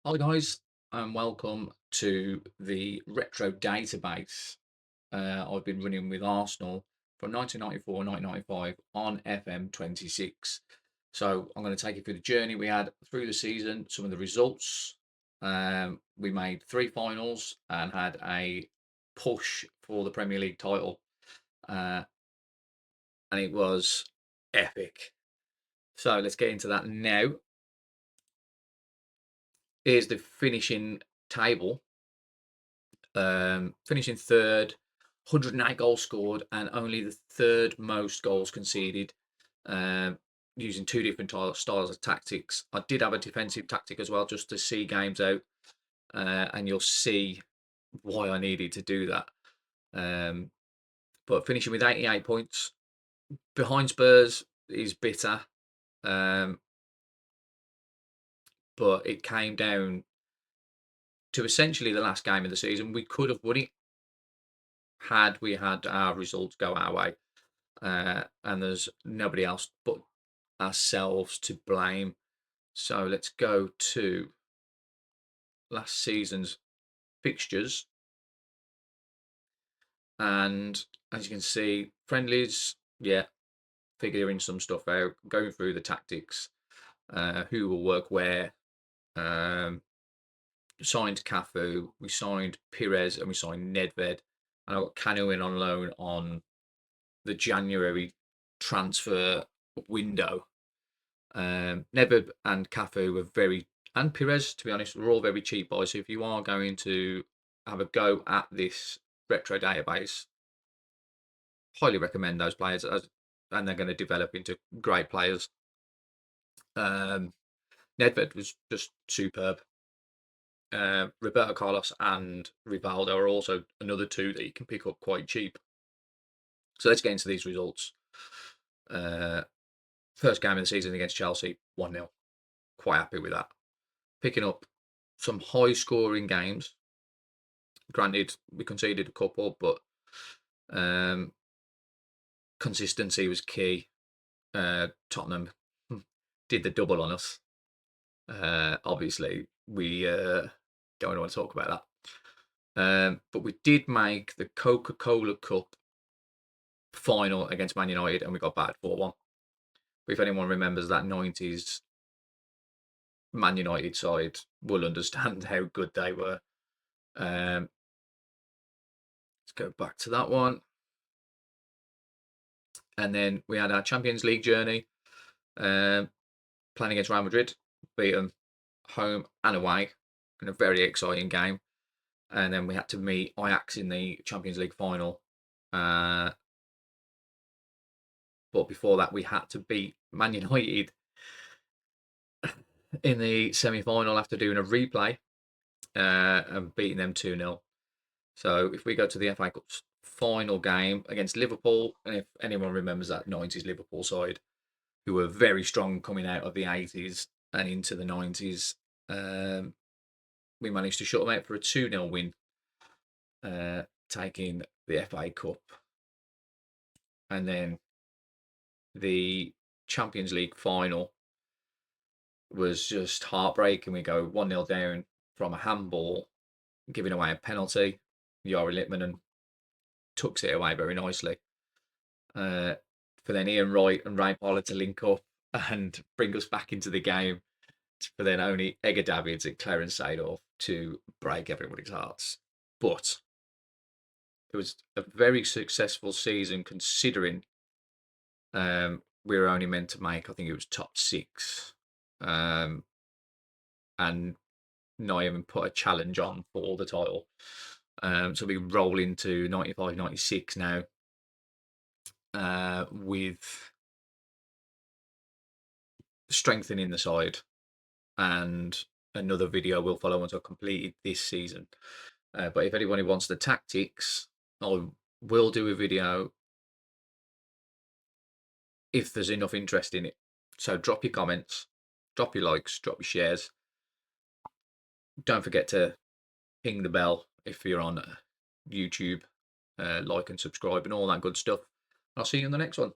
Hi guys, and welcome to the retro database. I've been running with Arsenal from 1994 1995 on FM 26. So I'm going to take you through the journey we had through the season, some of the results. We made three finals and had a push for the Premier League title, uh, and it was epic. So let's get into that now. Here's the finishing table. Finishing third, 108 goals scored, and only the third most goals conceded, um, using two different styles of tactics. I did have a defensive tactic as well, just to see games out, and you'll see why I needed to do that. Um, but finishing with 88 points behind Spurs is bitter, um, but it came down to essentially the last game of the season. We could have won it had we had our results go our way. And there's nobody else but ourselves to blame. So let's go to last season's fixtures. And as you can see, friendlies, yeah, figuring some stuff out, going through the tactics, who will work where. Um, Signed Cafu, we signed Pires, and we signed Nedved. And I got Canu in on loan on the January transfer window. Nedved and Cafu were and Pires, to be honest, were all very cheap buys. So if you are going to have a go at this retro database, highly recommend those players, and they're going to develop into great players. Nedved was just superb. Roberto Carlos and Rivaldo are also another two that you can pick up quite cheap. So let's get into these results. First game of the season against Chelsea, 1-0. Quite happy with that. Picking up some high scoring games. Granted, we conceded a couple, but consistency was key. Tottenham did the double on us. Obviously, we don't want to talk about that. But we did make the Coca-Cola Cup final against Man United, and we got battered 4-1. If anyone remembers that 90s Man United side, will understand how good they were. Let's go back to that one. And then we had our Champions League journey, playing against Real Madrid, beat them home and away in a very exciting game. And then we had to meet Ajax in the Champions League final. But before that, we had to beat Man United in the semi-final after doing a replay and beating them 2-0. So if we go to the FA Cup final game against Liverpool, and if anyone remembers that 90s Liverpool side, who were very strong coming out of the 80s and into the 90s, we managed to shut them out for a 2-0 win, taking the FA Cup. And then the Champions League final was just heartbreaking. We go 1-0 down from a handball, giving away a penalty. Yari Littmanen tucks it away very nicely. For then Ian Wright and Ray Parlour to link up and bring us back into the game. For then only Edgar Davids and Clarence Seedorf to break everybody's hearts. But it was a very successful season considering we were only meant to make, I think it was top six, and not even put a challenge on for the title. So we roll into 95, 96 now, with strengthening the side, and another video will follow once I've completed this season. But if anybody wants the tactics, I will do a video if there's enough interest in it. So drop your comments, drop your likes, drop your shares. Don't forget to ping the bell if you're on YouTube, like and subscribe and all that good stuff. I'll see you in the next one.